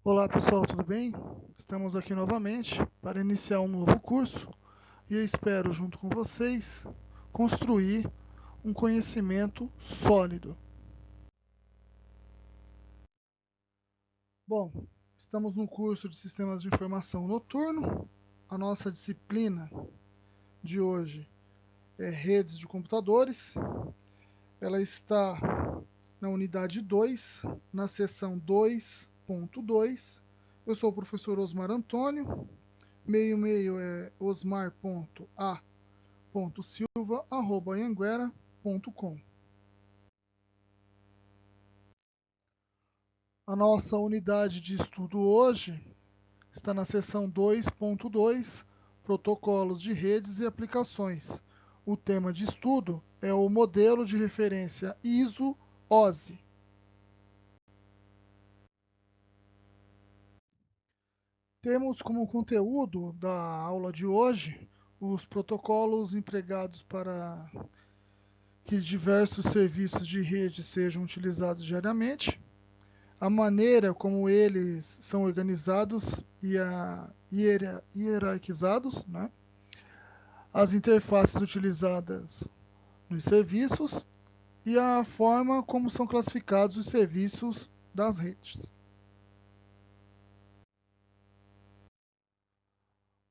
Olá pessoal, tudo bem? Estamos aqui novamente para iniciar um novo curso e eu espero, junto com vocês, construir um conhecimento sólido. Bom, estamos no curso de Sistemas de Informação Noturno. A nossa disciplina de hoje é Redes de Computadores. Ela está na unidade 2, na seção 2.2. Eu sou o professor Osmar Antônio. Meu e-mail é osmar.a.silva@anhanguera.com. A nossa unidade de estudo hoje está na seção 2.2, Protocolos de redes e aplicações. O tema de estudo é o modelo de referência ISO-OSI. Temos como conteúdo da aula de hoje os protocolos empregados para que diversos serviços de rede sejam utilizados diariamente, a maneira como eles são organizados e hierarquizados, né? As interfaces utilizadas nos serviços e a forma como são classificados os serviços das redes.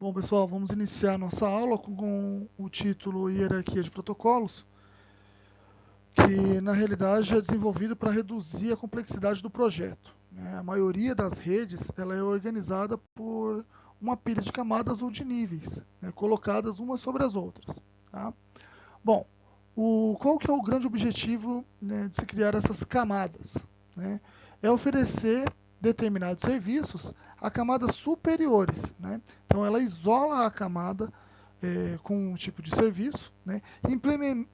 Bom, pessoal, vamos iniciar nossa aula com o título Hierarquia de Protocolos, que na realidade é desenvolvido para reduzir a complexidade do projeto, né? A maioria das redes ela é organizada por uma pilha de camadas ou de níveis, né, colocadas umas sobre as outras. Tá? Bom, qual que é o grande objetivo, né, de se criar essas camadas? Né? É oferecer determinados serviços a camadas superiores. Né? Então ela isola a camada com um tipo de serviço, né, e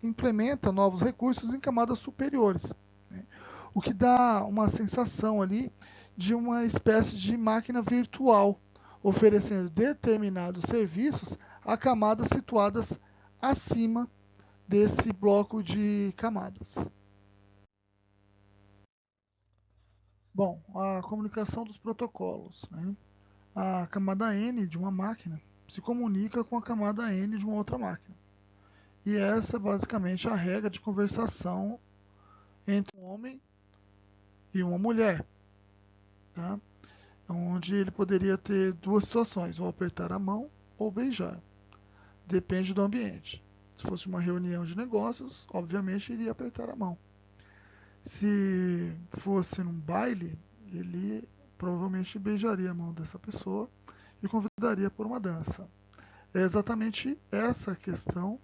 implementa novos recursos em camadas superiores, né, o que dá uma sensação ali de uma espécie de máquina virtual, oferecendo determinados serviços a camadas situadas acima desse bloco de camadas. Bom, a comunicação dos protocolos. Né? A camada N de uma máquina se comunica com a camada N de uma outra máquina. E essa é basicamente a regra de conversação entre um homem e uma mulher, tá? Onde ele poderia ter duas situações, ou apertar a mão ou beijar. Depende do ambiente. Se fosse uma reunião de negócios, obviamente iria apertar a mão. Se fosse num baile, ele provavelmente beijaria a mão dessa pessoa e convidaria por uma dança. É exatamente essa a questão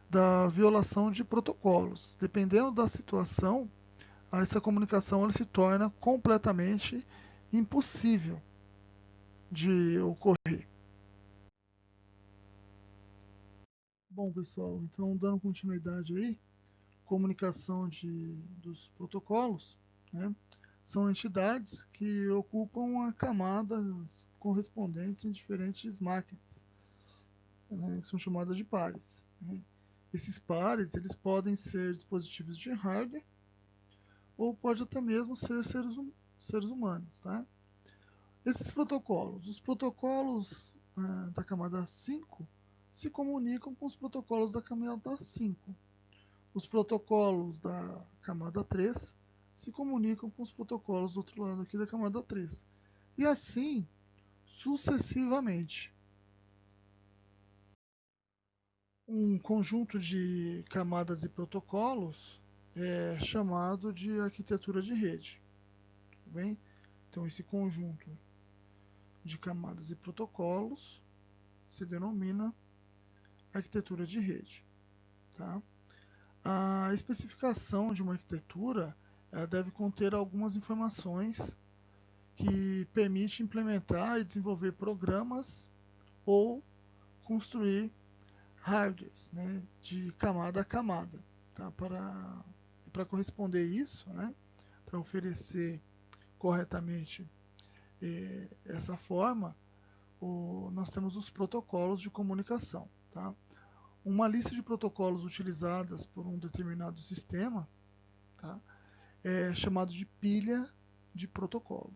da violação de protocolos. Dependendo da situação, essa comunicação ela se torna completamente impossível de ocorrer. Bom, pessoal, então dando continuidade aí, comunicação dos protocolos, né, são entidades que ocupam camadas correspondentes em diferentes máquinas, né, que são chamadas de pares. Né. Esses pares eles podem ser dispositivos de hardware ou pode até mesmo ser seres humanos. Tá? Esses protocolos, os protocolos da camada 5 se comunicam com os protocolos da camada 5. Os protocolos da camada 3 se comunicam com os protocolos do outro lado aqui da camada 3. E assim sucessivamente. Um conjunto de camadas e protocolos é chamado de arquitetura de rede. Tudo bem? Então, esse conjunto de camadas e protocolos se denomina arquitetura de rede. Tá? A especificação de uma arquitetura ela deve conter algumas informações que permite implementar e desenvolver programas ou construir hardwares, né, de camada a camada. Tá? Para corresponder isso, né, para oferecer corretamente essa forma, nós temos os protocolos de comunicação. Tá? Uma lista de protocolos utilizadas por um determinado sistema, tá, é chamado de pilha de protocolo.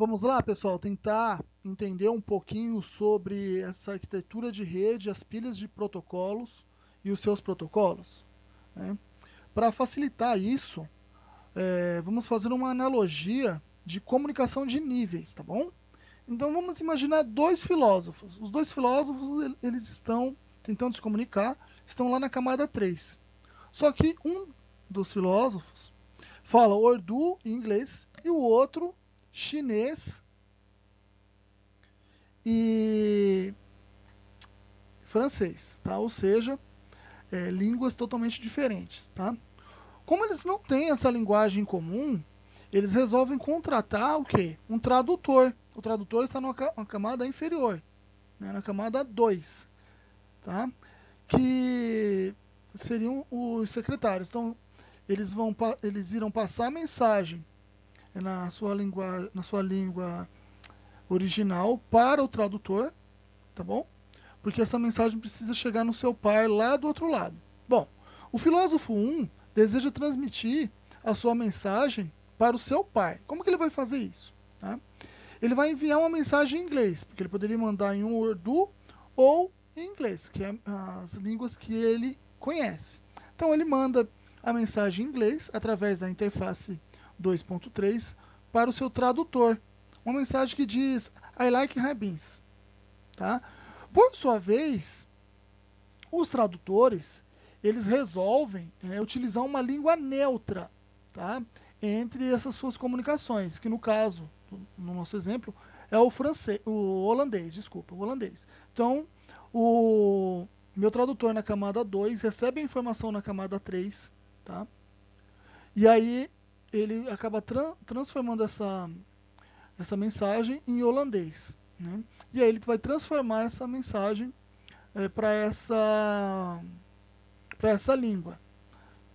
Vamos lá, pessoal, tentar entender um pouquinho sobre essa arquitetura de rede, as pilhas de protocolos e os seus protocolos, né? Para facilitar isso, vamos fazer uma analogia de comunicação de níveis, tá bom? Então vamos imaginar dois filósofos. Os dois filósofos, eles estão tentando se comunicar, estão lá na camada 3. Só que um dos filósofos fala Urdu em inglês e o outro chinês e francês, tá? Ou seja, línguas totalmente diferentes, tá? Como eles não têm essa linguagem em comum, eles resolvem contratar o quê? Um tradutor. O tradutor está na camada inferior, né? Na camada 2, tá? Que seriam os secretários. Então, eles irão passar a mensagem na sua língua original para o tradutor, tá bom? Porque essa mensagem precisa chegar no seu par lá do outro lado. Bom, o filósofo 1 deseja transmitir a sua mensagem para o seu par. Como que ele vai fazer isso? Tá? Ele vai enviar uma mensagem em inglês, porque ele poderia mandar em um Urdu ou em inglês, que é as línguas que ele conhece. Então ele manda a mensagem em inglês através da interface 2.3 para o seu tradutor. Uma mensagem que diz I like high beans. Tá? Por sua vez, os tradutores eles resolvem utilizar uma língua neutra, tá? Entre essas suas comunicações, que no caso, no nosso exemplo, é o francês, o holandês, desculpa, o holandês. Então, o meu tradutor na camada 2 recebe a informação na camada 3, tá? E aí ele acaba transformando essa mensagem em holandês, né? E aí ele vai transformar essa mensagem para essa língua.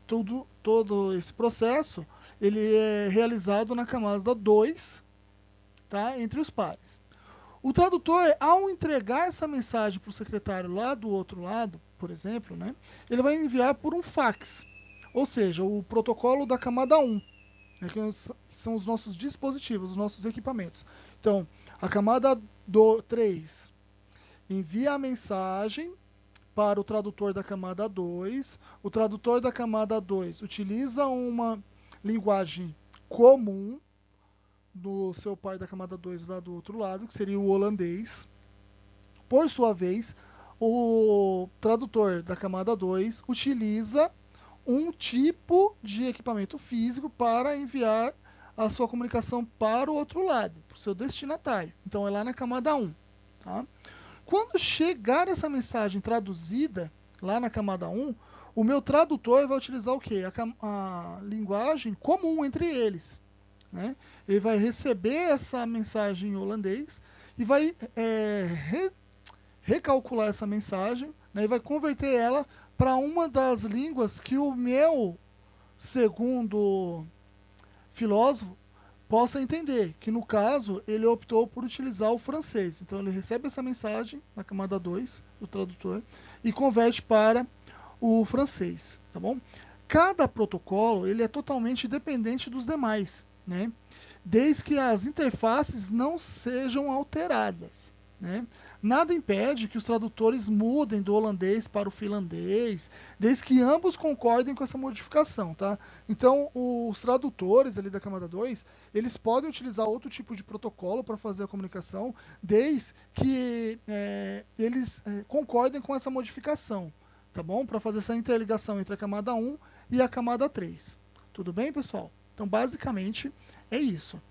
Todo esse processo ele é realizado na camada 2, tá? Entre os pares. O tradutor, ao entregar essa mensagem para o secretário lá do outro lado, por exemplo, né, ele vai enviar por um fax, ou seja, o protocolo da camada 1, né, que são os nossos dispositivos, os nossos equipamentos. Então, a camada 3 envia a mensagem para o tradutor da camada 2. O tradutor da camada 2 utiliza uma linguagem comum do seu pai da camada 2 lá do outro lado, que seria o holandês. Por sua vez, o tradutor da camada 2 utiliza um tipo de equipamento físico para enviar a sua comunicação para o outro lado, para o seu destinatário. Então é lá na camada 1. Tá? Quando chegar essa mensagem traduzida lá na camada 1, o meu tradutor vai utilizar o quê? A linguagem comum entre eles. Né? Ele vai receber essa mensagem em holandês e vai recalcular essa mensagem, né? E vai converter ela para uma das línguas que o meu segundo filósofo possa entender, que no caso ele optou por utilizar o francês. Então ele recebe essa mensagem na camada 2 do tradutor e converte para o francês, tá bom? Cada protocolo ele é totalmente dependente dos demais, né? Desde que as interfaces não sejam alteradas, né? Nada impede que os tradutores mudem do holandês para o finlandês, desde que ambos concordem com essa modificação, tá? Então, os tradutores ali da camada 2, eles podem utilizar outro tipo de protocolo para fazer a comunicação, desde que eles concordem com essa modificação, tá bom? Para fazer essa interligação entre a camada 1 e a camada 3. Tudo bem, pessoal? Então, basicamente, é isso.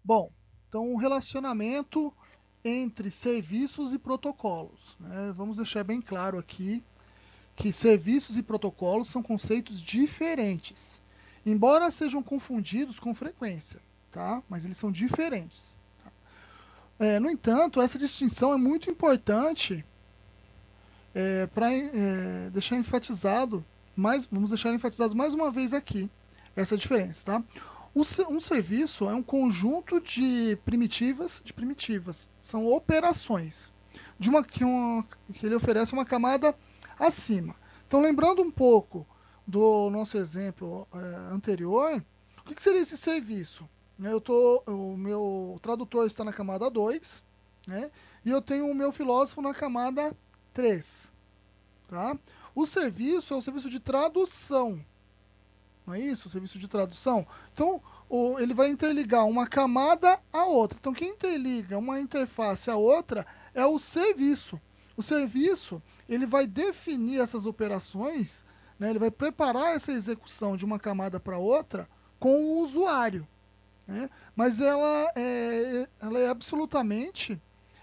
Bom, então o relacionamento entre serviços e protocolos, né? Vamos deixar bem claro aqui que serviços e protocolos são conceitos diferentes, embora sejam confundidos com frequência, tá? Mas eles são diferentes. Tá? No entanto, essa distinção é muito importante para deixar enfatizado, vamos deixar enfatizado mais uma vez aqui essa diferença, tá? Um serviço é um conjunto de primitivas, são operações que ele oferece uma camada acima. Então, lembrando um pouco do nosso exemplo anterior, o que seria esse serviço? né? O meu tradutor está na camada 2, né? E eu tenho o meu filósofo na camada 3, tá? O serviço é o serviço de tradução, não é isso? O serviço de tradução. Então, ele vai interligar uma camada a outra. Então, quem interliga uma interface a outra é o serviço. O serviço, ele vai definir essas operações, né? Ele vai preparar essa execução de uma camada para outra com o usuário, né? Mas ela é absolutamente,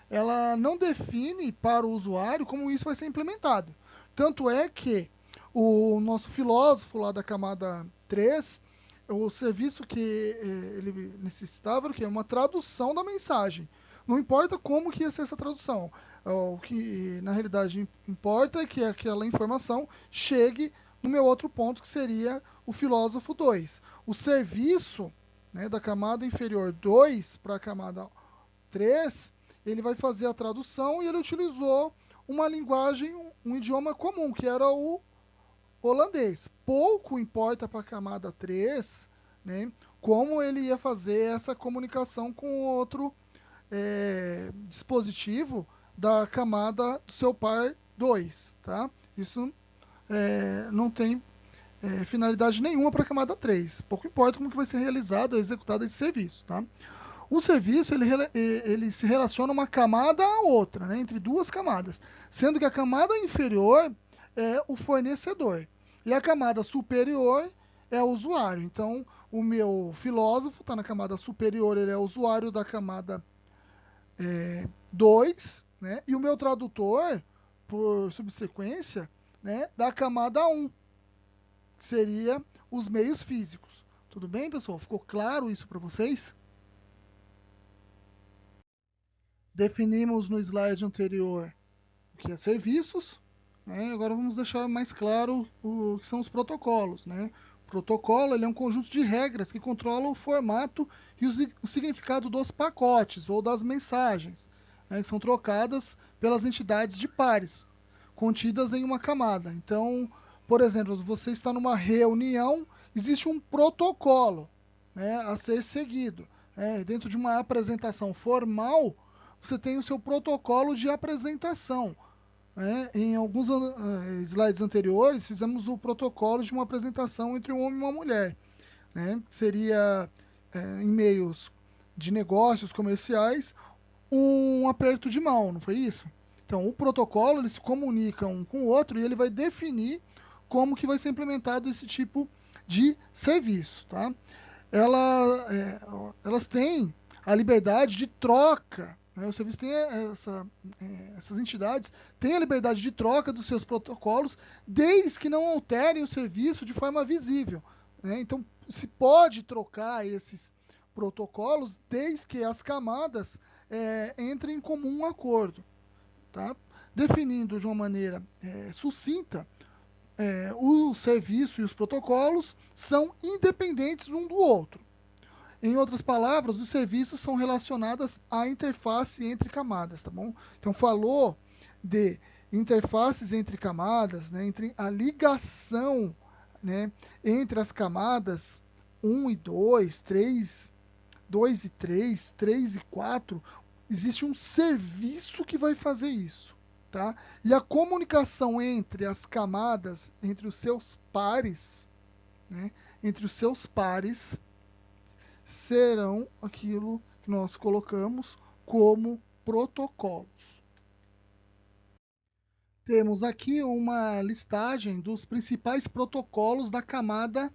ela não define para o usuário como isso vai ser implementado. Tanto é que o nosso filósofo lá da camada 3, o serviço que ele necessitava era o quê? Uma tradução da mensagem. Não importa como que ia ser essa tradução. O que na realidade importa é que aquela informação chegue no meu outro ponto, que seria o filósofo 2. O serviço, né, da camada inferior 2 para a camada 3, ele vai fazer a tradução e ele utilizou uma linguagem, um idioma comum, que era o holandês. Pouco importa para a camada 3, né, como ele ia fazer essa comunicação com outro dispositivo da camada do seu par 2. Tá? Isso não tem finalidade nenhuma para a camada 3. Pouco importa como que vai ser realizado, executado esse serviço. Tá? O serviço ele se relaciona uma camada a outra, né, entre duas camadas, sendo que a camada inferior é o fornecedor e a camada superior é o usuário. Então, o meu filósofo está na camada superior, ele é o usuário da camada 2, né, e o meu tradutor, por subsequência, né, da camada 1, que seria os meios físicos. Tudo bem, pessoal? Ficou claro isso para vocês? Definimos no slide anterior o que é serviços, né? Agora vamos deixar mais claro o que são os protocolos, né? O protocolo ele é um conjunto de regras que controla o formato e o significado dos pacotes ou das mensagens, né, que são trocadas pelas entidades de pares, contidas em uma camada. Então, por exemplo, se você está numa reunião, existe um protocolo, né, a ser seguido. Né? Dentro de uma apresentação formal, você tem o seu protocolo de apresentação. Né? Em alguns slides anteriores, fizemos o protocolo de uma apresentação entre um homem e uma mulher. Né? Seria, em meios de negócios comerciais, um aperto de mão, não foi isso? Então, o protocolo, eles se comunicam um com o outro e ele vai definir como que vai ser implementado esse tipo de serviço. Tá? Elas têm a liberdade de troca. Né? O serviço tem essas entidades têm a liberdade de troca dos seus protocolos, desde que não alterem o serviço de forma visível. Né? Então, se pode trocar esses protocolos desde que as camadas entrem em comum acordo. Tá? Definindo de uma maneira sucinta, o serviço e os protocolos são independentes um do outro. Em outras palavras, os serviços são relacionados à interface entre camadas, tá bom? Então, falou de interfaces entre camadas, né, entre a ligação, né, entre as camadas 1 e 2, 3, 2 e 3, 3 e 4, existe um serviço que vai fazer isso, tá? E a comunicação entre as camadas, entre os seus pares, né, entre os seus pares, serão aquilo que nós colocamos como protocolos. Temos aqui uma listagem dos principais protocolos da camada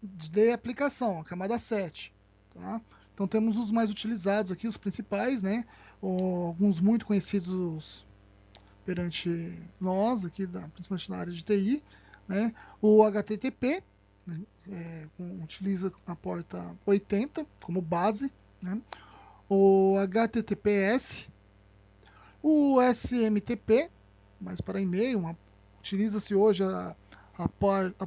de aplicação, a camada 7. Tá? Então temos os mais utilizados aqui, os principais, né? Alguns muito conhecidos perante nós, aqui principalmente na área de TI, né? O HTTP, né? Utiliza a porta 80 como base, né? O HTTPS, o SMTP, mas para e-mail, utiliza-se hoje a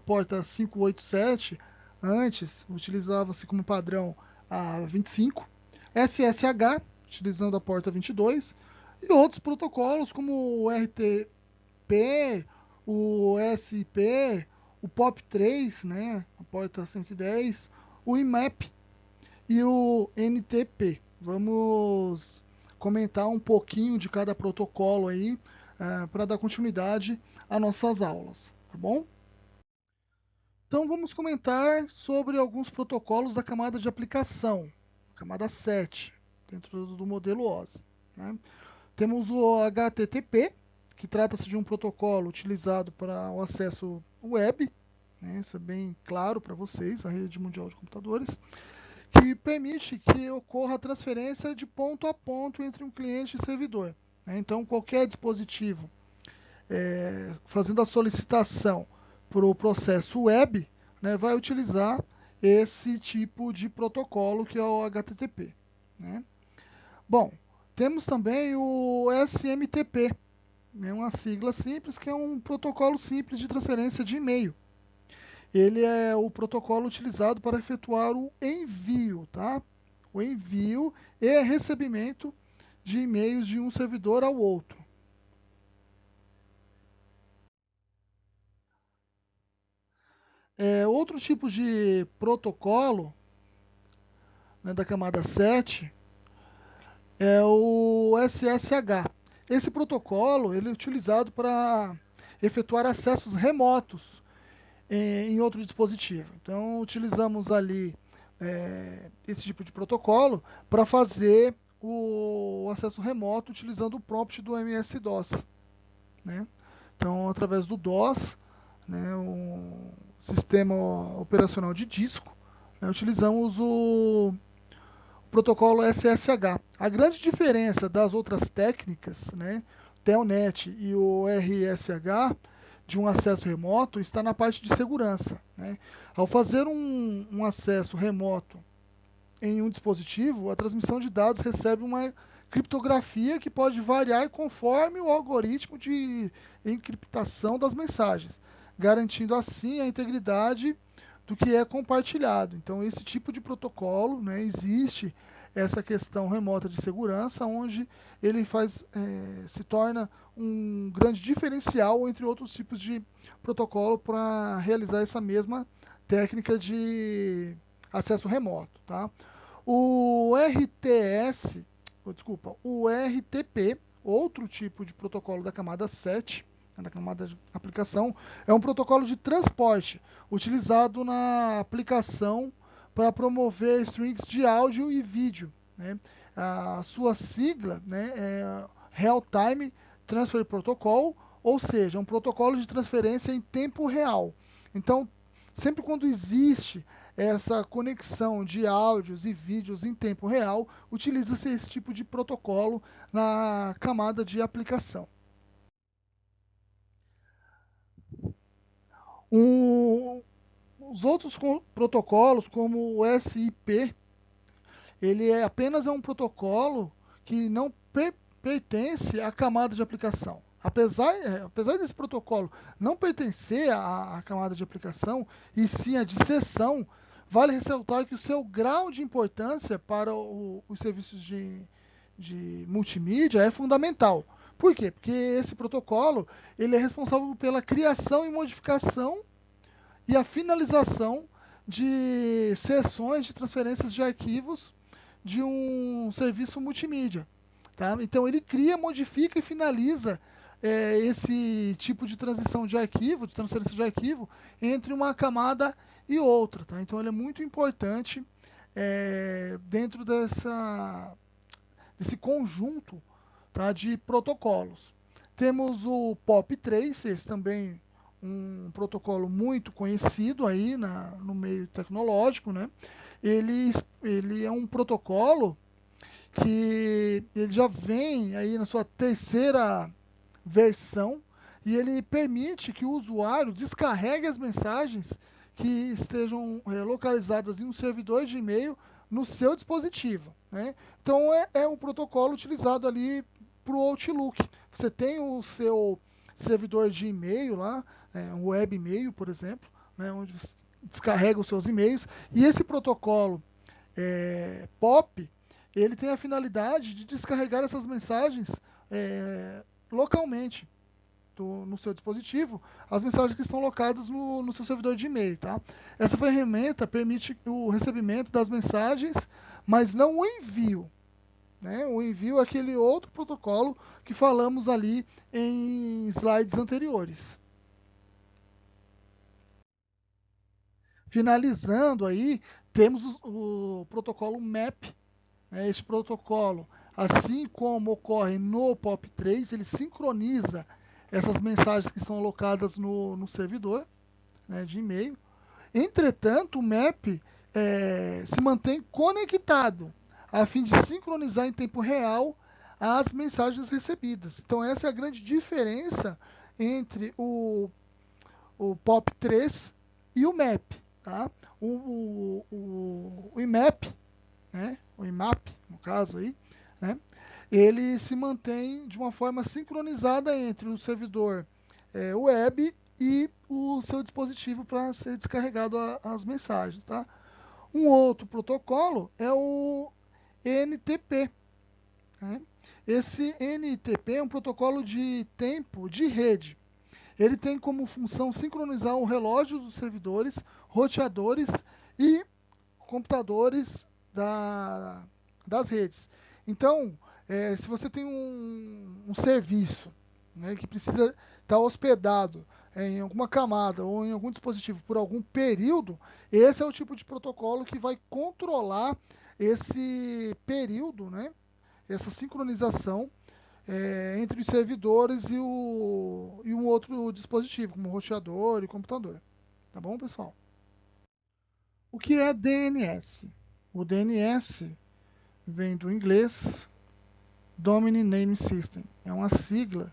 porta 587, antes utilizava-se como padrão a 25, SSH, utilizando a porta 22, e outros protocolos como o RTP, o SP, o POP3, né, a porta 110, o IMAP, e o NTP. Vamos comentar um pouquinho de cada protocolo aí, para dar continuidade às nossas aulas, tá bom? Então vamos comentar sobre alguns protocolos da camada de aplicação, camada 7, dentro do modelo OSI, né? Temos o HTTP, que trata-se de um protocolo utilizado para o acesso web, né? Isso é bem claro para vocês, a rede mundial de computadores, que permite que ocorra a transferência de ponto a ponto entre um cliente e servidor, né? Então, qualquer dispositivo fazendo a solicitação para o processo web, né, vai utilizar esse tipo de protocolo que é o HTTP, né? Bom, temos também o SMTP, né, uma sigla simples que é um protocolo simples de transferência de e-mail. Ele é o protocolo utilizado para efetuar o envio, tá? O envio e recebimento de e-mails de um servidor ao outro. Outro tipo de protocolo, né, da camada 7 é o SSH. Esse protocolo ele é utilizado para efetuar acessos remotos em outro dispositivo. Então, utilizamos ali esse tipo de protocolo para fazer o acesso remoto utilizando o prompt do MS-DOS, né? Então, através do DOS, né, um sistema operacional de disco, né, utilizamos o protocolo SSH. A grande diferença das outras técnicas, né, Telnet e o RSH, de um acesso remoto, está na parte de segurança, né? Ao fazer um acesso remoto em um dispositivo, a transmissão de dados recebe uma criptografia que pode variar conforme o algoritmo de encriptação das mensagens, garantindo assim a integridade do que é compartilhado. Então, esse tipo de protocolo, né, existe essa questão remota de segurança, onde ele se torna um grande diferencial entre outros tipos de protocolo para realizar essa mesma técnica de acesso remoto, tá? O RTS, desculpa, o RTP, outro tipo de protocolo da camada 7, da camada de aplicação, é um protocolo de transporte utilizado na aplicação para promover strings de áudio e vídeo, né? A sua sigla, né, é Real Time Transfer Protocol, ou seja, um protocolo de transferência em tempo real. Então, sempre quando existe essa conexão de áudios e vídeos em tempo real, utiliza-se esse tipo de protocolo na camada de aplicação. Um, os outros protocolos, como o SIP, ele apenas um protocolo que não pertence à camada de aplicação. Apesar desse protocolo não pertencer à camada de aplicação, e sim à de sessão, vale ressaltar que o seu grau de importância para os serviços de multimídia é fundamental. Por quê? Porque esse protocolo ele é responsável pela criação e modificação e a finalização de sessões de transferências de arquivos de um serviço multimídia. Tá? Então ele cria, modifica e finaliza esse tipo de transição de arquivo, de transferência de arquivo, entre uma camada e outra. Tá? Então ele é muito importante dentro desse conjunto, tá, de protocolos. Temos o POP3, esse também um protocolo muito conhecido aí no meio tecnológico, né? Ele é um protocolo que ele já vem aí na sua terceira versão e ele permite que o usuário descarregue as mensagens que estejam localizadas em um servidor de e-mail no seu dispositivo, né? Então é um protocolo utilizado ali para o Outlook. Você tem o seu servidor de e-mail lá, um web e-mail, por exemplo, né, onde você descarrega os seus e-mails, e esse protocolo POP, ele tem a finalidade de descarregar essas mensagens localmente. no seu dispositivo as mensagens que estão alocadas no seu servidor de e-mail. Tá? Essa ferramenta permite o recebimento das mensagens, mas não o envio. Né? O envio é aquele outro protocolo que falamos ali em slides anteriores. Finalizando aí, temos o protocolo MAP. Né? Este protocolo, assim como ocorre no POP3, ele sincroniza essas mensagens que estão alocadas no servidor, né, de e-mail. Entretanto, o MAP se mantém conectado a fim de sincronizar em tempo real as mensagens recebidas. Então, essa é a grande diferença entre o POP3 e o MAP. Tá? O IMAP, né? O IMAP, no caso aí, né? Ele se mantém de uma forma sincronizada entre o servidor web e o seu dispositivo para ser descarregado as mensagens. Tá? Um outro protocolo é o NTP. Né? Esse NTP é um protocolo de tempo de rede. Ele tem como função sincronizar o relógio dos servidores, roteadores e computadores das redes. Então, se você tem um serviço, né, que precisa estar hospedado em alguma camada ou em algum dispositivo por algum período, esse é o tipo de protocolo que vai controlar esse período, né, essa sincronização entre os servidores e um outro dispositivo, como roteador e computador. Tá bom, pessoal? O que é DNS? O DNS vem do inglês Domain Name System. É uma sigla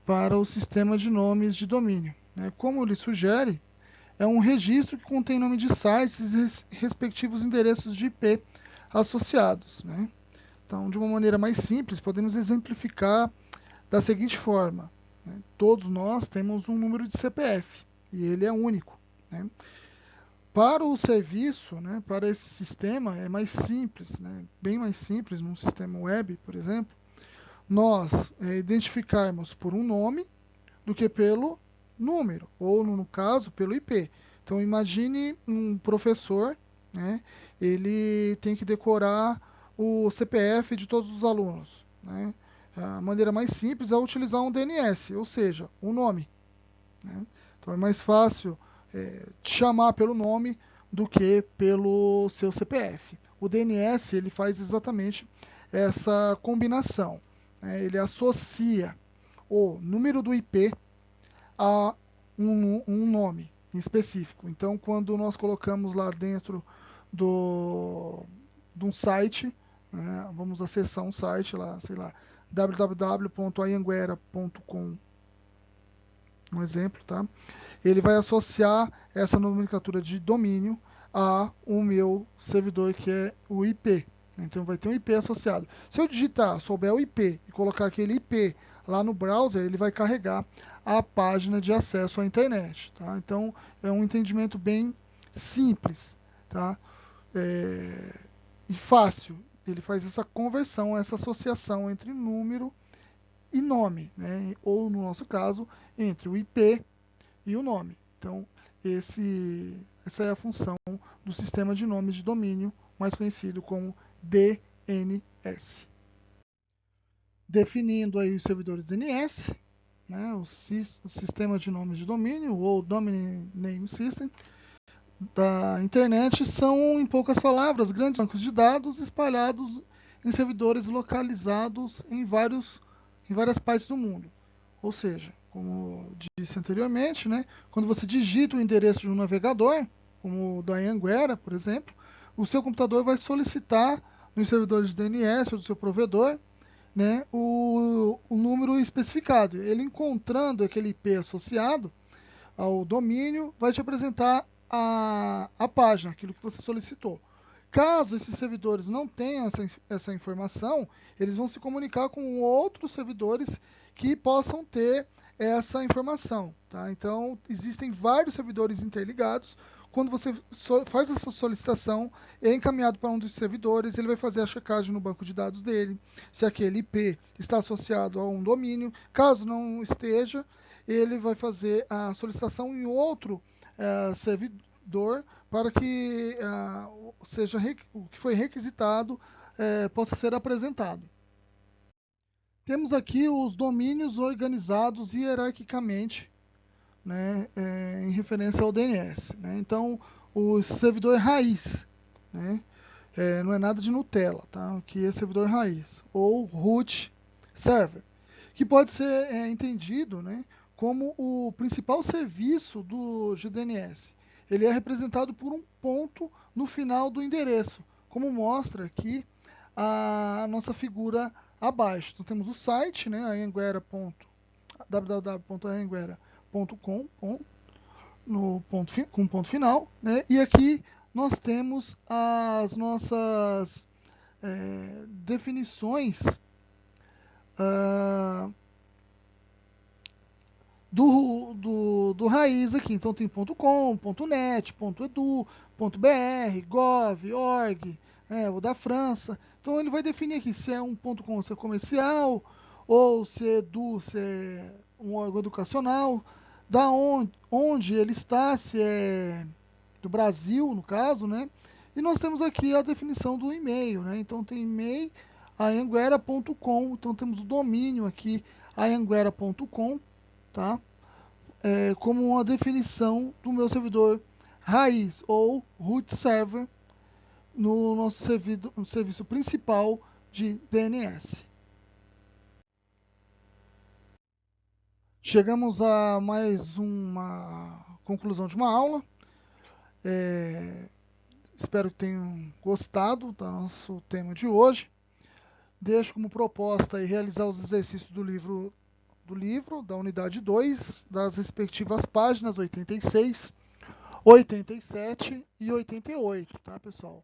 para o sistema de nomes de domínio. Né? Como ele sugere, é um registro que contém nome de sites e respectivos endereços de IP associados. Né? Então, de uma maneira mais simples, podemos exemplificar da seguinte forma. Né? Todos nós temos um número de CPF e ele é único. Né? Para o serviço, né, para esse sistema, é mais simples, né, bem mais simples num sistema web, por exemplo, nós identificarmos por um nome do que pelo número, ou no caso, pelo IP. Então, imagine um professor, né, ele tem que decorar o CPF de todos os alunos. Né? A maneira mais simples é utilizar um DNS, ou seja, um nome. Né? Então, é mais fácil te chamar pelo nome do que pelo seu CPF. O DNS ele faz exatamente essa combinação. Né? Ele associa o número do IP a um nome em específico. Então, quando nós colocamos lá dentro de um site, né, vamos acessar um site lá, sei lá, www.anhanguera.com, um exemplo, tá? Ele vai associar essa nomenclatura de domínio a o meu servidor, que é o IP. Então vai ter um IP associado. Se eu digitar, souber o IP e colocar aquele IP lá no browser, ele vai carregar a página de acesso à internet. Tá? Então é um entendimento bem simples, tá? E fácil. Ele faz essa conversão, essa associação entre número e nome, né? Ou no nosso caso, entre o IP e o nome. Então, essa é a função do sistema de nomes de domínio, mais conhecido como DNS. Definindo aí os servidores DNS, né, o sistema de nomes de domínio, ou Domain Name System, da internet são, em poucas palavras, grandes bancos de dados espalhados em servidores localizados em várias partes do mundo. Ou seja, como disse anteriormente, né, quando você digita o endereço de um navegador, como o da Anhanguera, por exemplo, o seu computador vai solicitar nos servidores de DNS ou do seu provedor, né, o número especificado. Ele encontrando aquele IP associado ao domínio, vai te apresentar a página, aquilo que você solicitou. Caso esses servidores não tenham essa informação, eles vão se comunicar com outros servidores que possam ter essa informação. Tá? Então, existem vários servidores interligados quando você faz essa solicitação, é encaminhado para um dos servidores, ele vai fazer a checagem no banco de dados dele, se aquele IP está associado a um domínio. Caso não esteja, ele vai fazer a solicitação em outro servidor para que o que foi requisitado possa ser apresentado. Temos aqui os domínios organizados hierarquicamente, né, em referência ao DNS. Né? Então, o servidor raiz, né, não é nada de Nutella, tá? Aqui é servidor raiz, ou root server, que pode ser entendido, né, como o principal serviço do DNS. Ele é representado por um ponto no final do endereço, como mostra aqui a nossa figura abaixo. Então temos o site, né, www.anhanguera.com, com ponto final, né, e aqui nós temos as nossas definições do raiz aqui. Então tem .com, .net, .edu, .br, gov, org, o da França. Então ele vai definir aqui se é um .com, se é comercial, ou se é edu, se é um órgão educacional, da onde ele está, se é do Brasil, no caso, né? E nós temos aqui a definição do e-mail, né? Então tem e-mail anhanguera.com, então temos o domínio aqui anhanguera.com, tá? Como uma definição do meu servidor raiz ou root server no nosso serviço principal de DNS. Chegamos a mais uma conclusão de uma aula. Espero que tenham gostado do nosso tema de hoje. Deixo como proposta aí realizar os exercícios do livro, da unidade 2, das respectivas páginas 86, 87 e 88, tá, pessoal?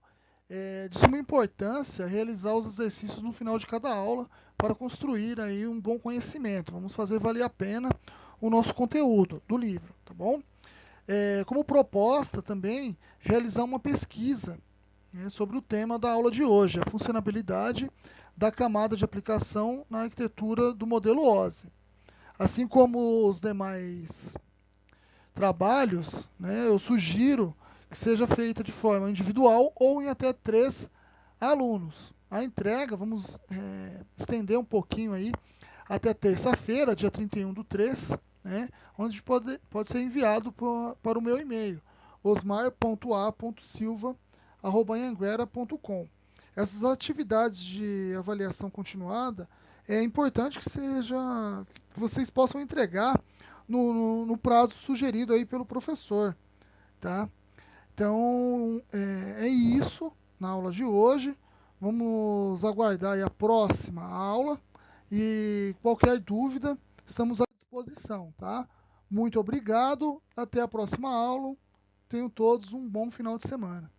De suma importância realizar os exercícios no final de cada aula para construir aí um bom conhecimento. Vamos fazer valer a pena o nosso conteúdo do livro, tá bom? Como proposta também, realizar uma pesquisa, né, sobre o tema da aula de hoje, a funcionalidade da camada de aplicação na arquitetura do modelo OSI. Assim como os demais trabalhos, né, eu sugiro que seja feita de forma individual ou em até 3 alunos. A entrega, vamos estender um pouquinho aí, até terça-feira, dia 31/3, né, onde pode ser enviado para o meu e-mail, osmar.a.silva@anhanguera.com. Essas atividades de avaliação continuada é importante que vocês possam entregar no prazo sugerido aí pelo professor, tá? Então, é isso na aula de hoje. Vamos aguardar aí a próxima aula e qualquer dúvida, estamos à disposição, tá? Muito obrigado, até a próxima aula. Tenham todos um bom final de semana.